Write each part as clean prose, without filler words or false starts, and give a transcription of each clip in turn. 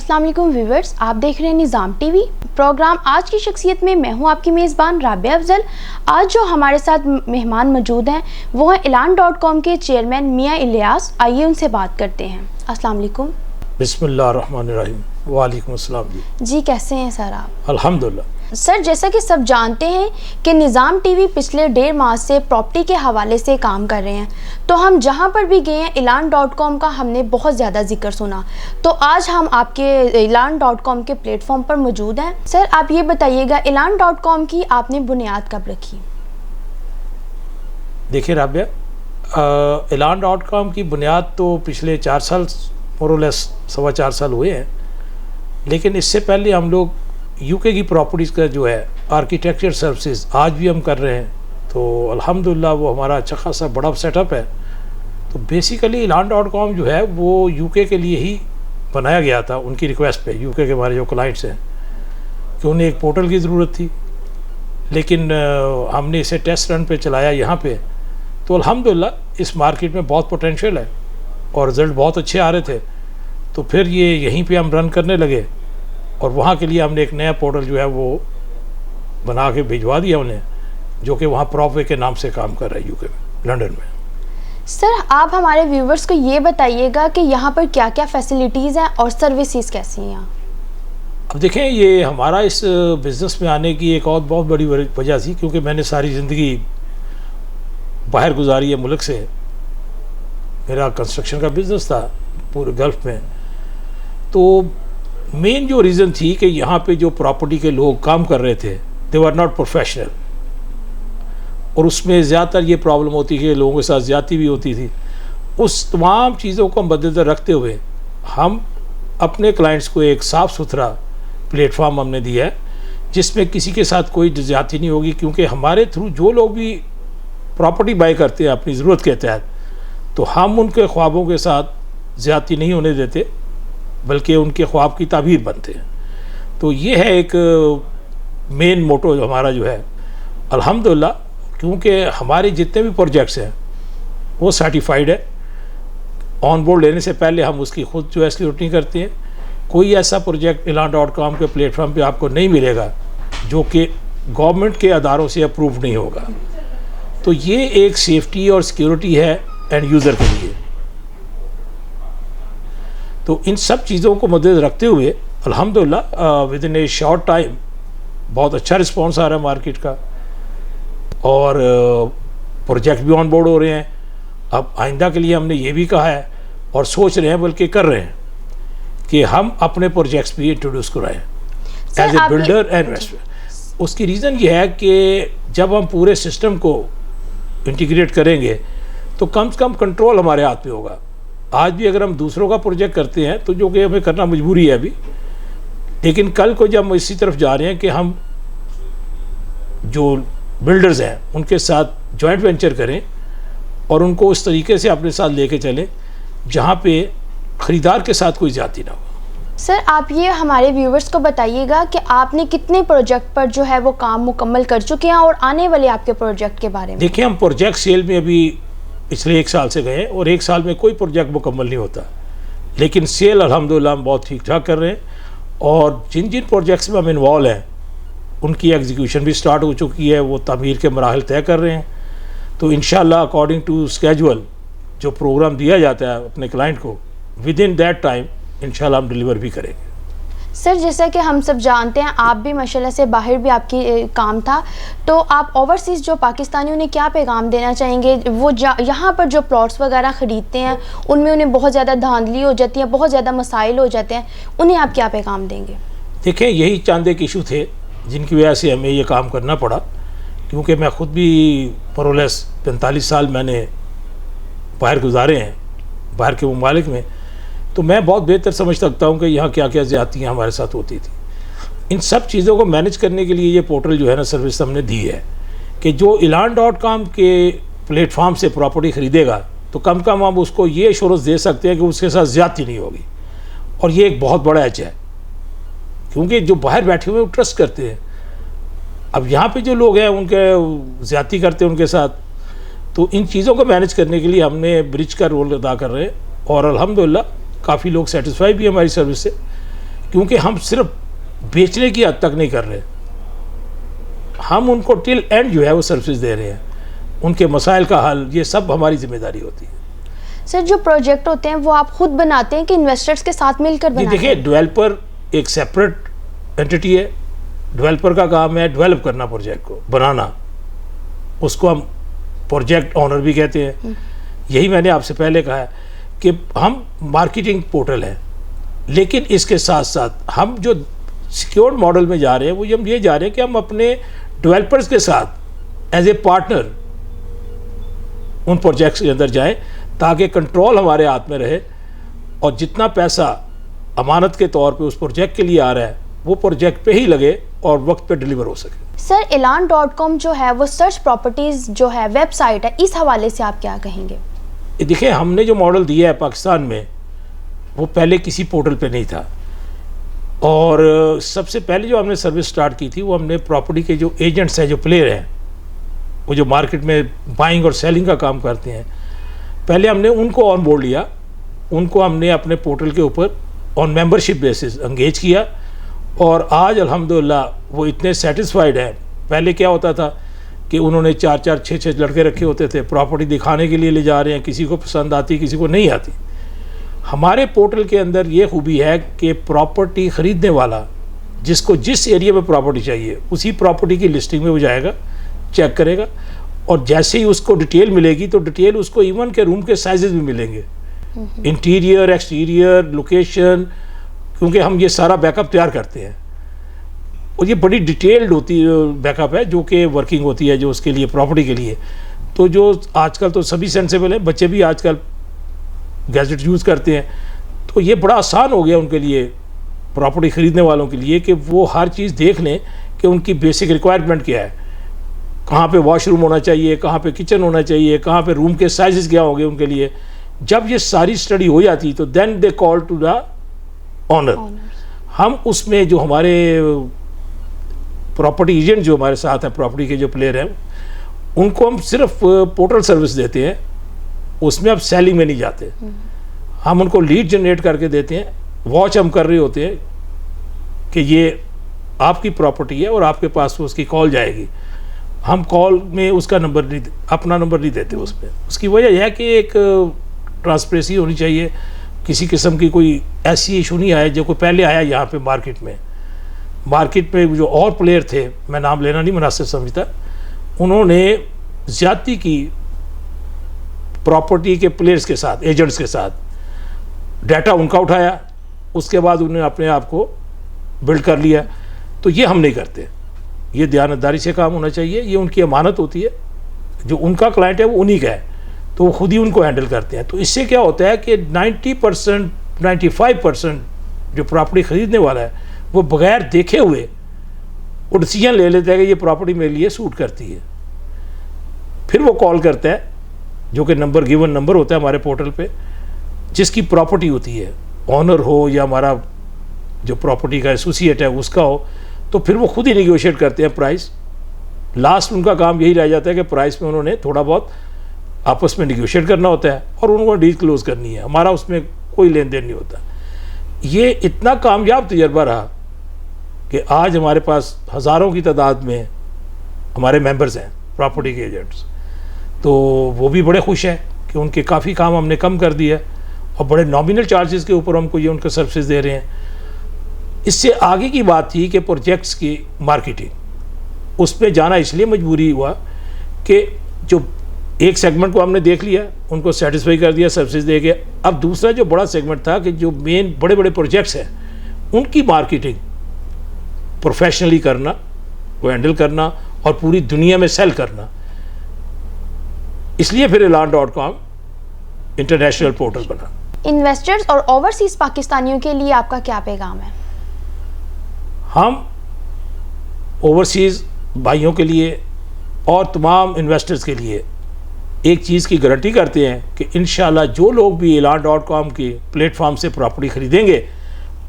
अस्सलाम वालेकुम व्यूवर्स, आप देख रहे हैं निज़ाम टीवी प्रोग्राम आज की शख्सियत में। मैं हूं आपकी मेज़बान राबिया अफजल। आज जो हमारे साथ मेहमान मौजूद हैं वो हैं Elan.com के चेयरमैन मियां इलियास। आइए उनसे बात करते हैं। अस्सलाम वालेकुम। बिस्मिल्लाहिर्रहमानिर्रहीम। वालेकुम अस्सलाम जी, कैसे हैं सर आप? अल्हम्दुलिल्लाह। सर, जैसा कि सब जानते हैं कि निज़ाम टीवी पिछले 1.5 माह से प्रॉपर्टी के हवाले से काम कर रहे हैं, तो हम जहां पर भी गए हैं Elan.com का हमने बहुत ज़्यादा जिक्र सुना। तो आज हम आपके Elan.com के प्लेटफॉर्म पर मौजूद हैं। सर, आप ये बताइएगा Elan.com की आपने बुनियाद कब रखी? देखिए राबिया, Elan.com की बुनियाद तो पिछले 4 साल मोरलेस 4.25 साल हुए हैं, लेकिन इससे पहले हम लोग यूके की प्रॉपर्टीज़ का जो है आर्किटेक्चर सर्विसेज आज भी हम कर रहे हैं। तो अल्हम्दुलिल्लाह वो हमारा अच्छा खासा बड़ा सेटअप है। तो बेसिकली Elan.com जो है वो यूके के लिए ही बनाया गया था, उनकी रिक्वेस्ट पे। यूके के हमारे जो क्लाइंट्स हैं कि उन्हें एक पोर्टल की ज़रूरत थी, लेकिन हमने इसे टेस्ट रन पे चलाया यहाँ पे। तो अल्हम्दुलिल्लाह इस मार्केट में बहुत पोटेंशियल है और रिज़ल्ट बहुत अच्छे आ रहे थे। तो फिर ये यहीं पे हम रन करने लगे और वहाँ के लिए हमने एक नया पोर्टल जो है वो बना के भिजवा दिया उन्हें, जो कि वहाँ प्रॉपवे के नाम से काम कर रहा है यूके में, लंदन में। सर, आप हमारे व्यूवर्स को ये बताइएगा कि यहाँ पर क्या क्या फैसिलिटीज़ हैं और सर्विसेज कैसी हैं यहाँ? अब देखें, ये हमारा इस बिज़नेस में आने की एक और बहुत बड़ी वजह थी, क्योंकि मैंने सारी ज़िंदगी बाहर गुजारी है मुल्क से। मेरा कंस्ट्रक्शन का बिज़नेस था पूरे गल्फ़ में। तो मेन जो रीज़न थी कि यहाँ पे जो प्रॉपर्टी के लोग काम कर रहे थे दे वर नॉट प्रोफेशनल, और उसमें ज़्यादातर ये प्रॉब्लम होती है कि लोगों के साथ ज़्यादती भी होती थी। उस तमाम चीज़ों को मद्देनज़र रखते हुए हम अपने क्लाइंट्स को एक साफ़ सुथरा प्लेटफॉर्म हमने दिया है जिसमें किसी के साथ कोई ज़्यादती नहीं होगी, क्योंकि हमारे थ्रू जो लोग भी प्रॉपर्टी बाई करते हैं अपनी ज़रूरत के तहत, तो हम उनके ख्वाबों के साथ ज़्यादती नहीं होने देते, बल्कि उनके ख्वाब की ताबीर बनते हैं। तो ये है एक मेन मोटो हमारा जो है। अल्हम्दुलिल्लाह, क्योंकि हमारे जितने भी प्रोजेक्ट्स हैं वो सर्टिफाइड है। ऑन बोर्ड लेने से पहले हम उसकी खुद जो है स्क्रूटनी करते हैं। कोई ऐसा प्रोजेक्ट Elan.com के प्लेटफॉर्म पे आपको नहीं मिलेगा जो कि गवर्नमेंट के अदारों से अप्रूव नहीं होगा। तो ये एक सेफ्टी और सिक्योरिटी है एंड यूज़र के लिए। तो इन सब चीज़ों को मद्देनज़र रखते हुए अल्हम्दुलिल्लाह with in A short time बहुत अच्छा रिस्पांस आ रहा है मार्केट का, और प्रोजेक्ट भी ऑन बोर्ड हो रहे हैं। अब आइंदा के लिए हमने ये भी कहा है और सोच रहे हैं, बल्कि कर रहे हैं, कि हम अपने प्रोजेक्ट्स भी इंट्रोड्यूस कराएं as a builder and investor. उसकी रीज़न ये है कि जब हम पूरे सिस्टम को इंटीग्रेट करेंगे तो कम से कम कंट्रोल हमारे हाथ में होगा। आज भी अगर हम दूसरों का प्रोजेक्ट करते हैं तो जो कि हमें करना मजबूरी है अभी, लेकिन कल को जब हम इसी तरफ जा रहे हैं कि हम जो बिल्डर्स हैं उनके साथ जॉइंट वेंचर करें और उनको उस तरीके से अपने साथ लेके चलें जहाँ पे ख़रीदार के साथ कोई ज़्यादती ना हो। सर, आप ये हमारे व्यूवर्स को बताइएगा कि आपने कितने प्रोजेक्ट पर जो है वो काम मुकम्मल कर चुके हैं और आने वाले आपके प्रोजेक्ट के बारे में। देखिए, हम प्रोजेक्ट सेल में अभी पिछले 1 साल से गए और 1 साल में कोई प्रोजेक्ट मुकम्मल नहीं होता, लेकिन सेल अल्हम्दुलिल्लाह हम बहुत ठीक ठाक कर रहे हैं। और जिन जिन प्रोजेक्ट्स में हम इन्वॉल्व हैं उनकी एग्जीक्यूशन भी स्टार्ट हो चुकी है, वो तामीर के मराहल तय कर रहे हैं। तो इंशाल्लाह अकॉर्डिंग टू स्केजुअल जो प्रोग्राम दिया जाता है अपने क्लाइंट को, विद इन दैट टाइम इंशाल्लाह हम डिलीवर भी करेंगे। सर, जैसा कि हम सब जानते हैं आप भी माशाल्लाह से बाहर भी आपकी काम था, तो आप ओवरसीज़ जो पाकिस्तानी उन्हें क्या पैगाम देना चाहेंगे? वो यहाँ पर जो प्लॉट्स वगैरह ख़रीदते हैं उनमें उन्हें बहुत ज़्यादा धांधली हो जाती है, बहुत ज़्यादा मसाइल हो जाते हैं, उन्हें आप क्या पैगाम देंगे? देखें, यही चंद एक इशू थे जिनकी वजह से हमें ये काम करना पड़ा, क्योंकि मैं ख़ुद भी मोरलेस 45 साल मैंने बाहर गुजारे हैं, बाहर के ममालिक में। तो मैं बहुत बेहतर समझ सकता हूँ कि यहाँ क्या क्या ज़्यादतियाँ हमारे साथ होती थी। इन सब चीज़ों को मैनेज करने के लिए ये पोर्टल जो है ना सर्विस हमने दी है कि जो Elan.com के प्लेटफॉर्म से प्रॉपर्टी ख़रीदेगा तो कम से कम हम उसको ये एश्योरेंस दे सकते हैं कि उसके साथ ज़्यादती नहीं होगी। और ये एक बहुत बड़ा एच है, क्योंकि जो बाहर बैठे हुए वो ट्रस्ट करते हैं। अब यहाँ पे जो लोग हैं उनके ज़्यादती करते हैं उनके साथ। तो इन चीज़ों को मैनेज करने के लिए हमने ब्रिज का रोल अदा कर रहे हैं और अल्हम्दुलिल्लाह काफ़ी लोग सेटिस्फाई भी हमारी सर्विस से, क्योंकि हम सिर्फ बेचने की हद तक नहीं कर रहे, हम उनको टिल एंड जो है वो सर्विस दे रहे हैं, उनके मसाइल का हल, ये सब हमारी जिम्मेदारी होती है। सर जो प्रोजेक्ट होते हैं वो आप खुद बनाते हैं कि इन्वेस्टर्स के साथ मिलकर बनाते हैं? देखिए, डेवलपर एक सेपरेट एंटिटी है, डेवलपर का काम है डेवलप करना, प्रोजेक्ट को बनाना, उसको हम प्रोजेक्ट ऑनर भी कहते हैं। यही मैंने आपसे पहले कहा है कि हम मार्केटिंग पोर्टल है, लेकिन इसके साथ साथ हम जो सिक्योर्ड मॉडल में जा रहे हैं वो हम ये जा रहे हैं कि हम अपने डेवलपर्स के साथ एज ए पार्टनर उन प्रोजेक्ट्स के अंदर जाएं, ताकि कंट्रोल हमारे हाथ में रहे और जितना पैसा अमानत के तौर पे उस प्रोजेक्ट के लिए आ रहा है वो प्रोजेक्ट पे ही लगे और वक्त पे डिलीवर हो सके। सर elan.com जो है वो सर्च प्रॉपर्टीज़ जो है वेबसाइट है, इस हवाले से आप क्या कहेंगे? देखिए, हमने जो मॉडल दिया है पाकिस्तान में वो पहले किसी पोर्टल पे नहीं था, और सबसे पहले जो हमने सर्विस स्टार्ट की थी वो हमने प्रॉपर्टी के जो एजेंट्स हैं, जो प्लेयर हैं, वो जो मार्केट में बाइंग और सेलिंग का काम करते हैं, पहले हमने उनको ऑन बोर्ड लिया, उनको हमने अपने पोर्टल के ऊपर ऑन मेंबरशिप बेसिस एंगेज किया, और आज अल्हम्दुलिल्लाह वो इतने सेटिस्फाइड हैं। पहले क्या होता था कि उन्होंने 4-4, 6-6 लड़के रखे होते थे, प्रॉपर्टी दिखाने के लिए ले जा रहे हैं, किसी को पसंद आती किसी को नहीं आती। हमारे पोर्टल के अंदर ये खूबी है कि प्रॉपर्टी ख़रीदने वाला जिसको जिस एरिया में प्रॉपर्टी चाहिए उसी प्रॉपर्टी की लिस्टिंग में वो जाएगा, चेक करेगा, और जैसे ही उसको डिटेल मिलेगी तो डिटेल उसको इवन के रूम के साइजेस भी मिलेंगे, इंटीरियर, एक्सटीरियर, लोकेशन, क्योंकि हम ये सारा बैकअप तैयार करते हैं और ये बड़ी डिटेल्ड होती बैकअप है जो कि वर्किंग होती है जो उसके लिए प्रॉपर्टी के लिए। तो जो आजकल तो सभी सेंसेबल है, बच्चे भी आजकल गैजेट यूज़ करते हैं, तो ये बड़ा आसान हो गया उनके लिए, प्रॉपर्टी ख़रीदने वालों के लिए, कि वो हर चीज़ देख लें कि उनकी बेसिक रिक्वायरमेंट क्या है, कहाँ पे वॉशरूम होना चाहिए, कहाँ पे किचन होना चाहिए, कहाँ पे रूम के साइजेस क्या होंगे उनके लिए। जब ये सारी स्टडी हो जाती तो then they call to the honour. हम उसमें जो हमारे प्रॉपर्टी एजेंट जो हमारे साथ हैं, प्रॉपर्टी के जो प्लेयर हैं, उनको हम सिर्फ पोर्टल सर्विस देते हैं, उसमें अब सेलिंग में नहीं जाते। हम उनको लीड जनरेट करके देते हैं, वॉच हम कर रहे होते हैं कि ये आपकी प्रॉपर्टी है और आपके पास उसकी कॉल जाएगी। हम कॉल में उसका नंबर नहीं, अपना नंबर नहीं देते उसमें। उसकी वजह यह है कि एक ट्रांसपेरेंसी होनी चाहिए, किसी किस्म की कोई ऐसी इशू नहीं आया जो कोई पहले आया यहाँ पे मार्केट में जो और प्लेयर थे, मैं नाम लेना नहीं मुनासिब समझता, उन्होंने ज़्यादती की प्रॉपर्टी के प्लेयर्स के साथ, एजेंट्स के साथ, डाटा उनका उठाया, उसके बाद उन्होंने अपने आप को बिल्ड कर लिया। तो ये हम नहीं करते, ये दयानतदारी से काम होना चाहिए, ये उनकी अमानत होती है, जो उनका क्लाइंट है वो उन्हीं का है, तो वो खुद ही उनको हैंडल करते हैं। तो इससे क्या होता है कि 90%, 95% जो प्रॉपर्टी ख़रीदने वाला है वो बग़ैर देखे हुए वो डिसीजन ले लेता है कि ये प्रॉपर्टी मेरे लिए सूट करती है। फिर वो कॉल करता है, जो कि नंबर गिवन नंबर होता है हमारे पोर्टल पे, जिसकी प्रॉपर्टी होती है, ऑनर हो या हमारा जो प्रॉपर्टी का एसोसिएट है उसका हो, तो फिर वो खुद ही नेगोशिएट करते हैं प्राइस। लास्ट उनका काम यही रह जाता है कि प्राइस में उन्होंने थोड़ा बहुत आपस में नेगोशिएट करना होता है और उनको डील क्लोज करनी है, हमारा उसमें कोई लेन देन नहीं होता। ये इतना कामयाब तजर्बा रहा कि आज हमारे पास हज़ारों की तादाद में हमारे मेंबर्स हैं प्रॉपर्टी के एजेंट्स, तो वो भी बड़े खुश हैं कि उनके काफ़ी काम हमने कम कर दिया और बड़े नॉमिनल चार्जेस के ऊपर हमको ये उनके सर्विसेज दे रहे हैं। इससे आगे की बात थी कि प्रोजेक्ट्स की मार्केटिंग, उस पर जाना इसलिए मजबूरी हुआ कि जो एक सेगमेंट को हमने देख लिया, उनको सेटिस्फाई कर दिया सर्विसेज दे के। अब दूसरा जो बड़ा सेगमेंट था कि जो मेन बड़े बड़े प्रोजेक्ट्स हैं उनकी मार्केटिंग प्रोफेशनली करना, वो हैंडल करना और पूरी दुनिया में सेल करना। इसलिए फिर elan.com इंटरनेशनल पोर्टल बना। इन्वेस्टर्स और ओवरसीज पाकिस्तानियों के लिए आपका क्या पैगाम है? हम ओवरसीज़ भाइयों के लिए और तमाम इन्वेस्टर्स के लिए एक चीज़ की गारंटी करते हैं कि इंशाल्लाह जो लोग भी elan.com के प्लेटफॉर्म से प्रॉपर्टी ख़रीदेंगे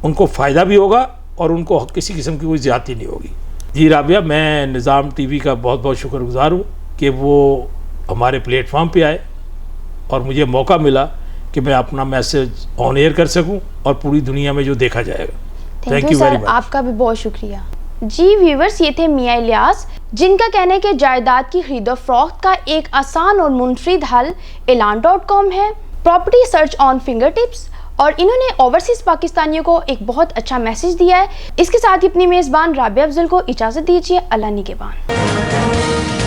उनको फ़ायदा भी होगा और उनको किसी किस्म की कोई ज़्यादती नहीं होगी। जी राबिया, मैं निज़ाम टीवी का बहुत बहुत शुक्रगुज़ार हूँ कि वो हमारे प्लेटफॉर्म पे आए और मुझे मौका मिला कि मैं अपना मैसेज ऑन एयर कर सकूँ और पूरी दुनिया में जो देखा जाएगा। थैंक यू सर, आपका भी बहुत शुक्रिया। जी व्यूवर्स, ये थे मियां इलियास, जिनका कहना है कि जायदाद की खरीदो फरोख्त का एक आसान और मुनफरिद हल Elan.com है, property search on finger tips. और इन्होंने ओवरसीज पाकिस्तानियों को एक बहुत अच्छा मैसेज दिया है। इसके साथ ही अपनी मेज़बान राबिया अफजल को इजाज़त दीजिए। अल्लाह निगहबान।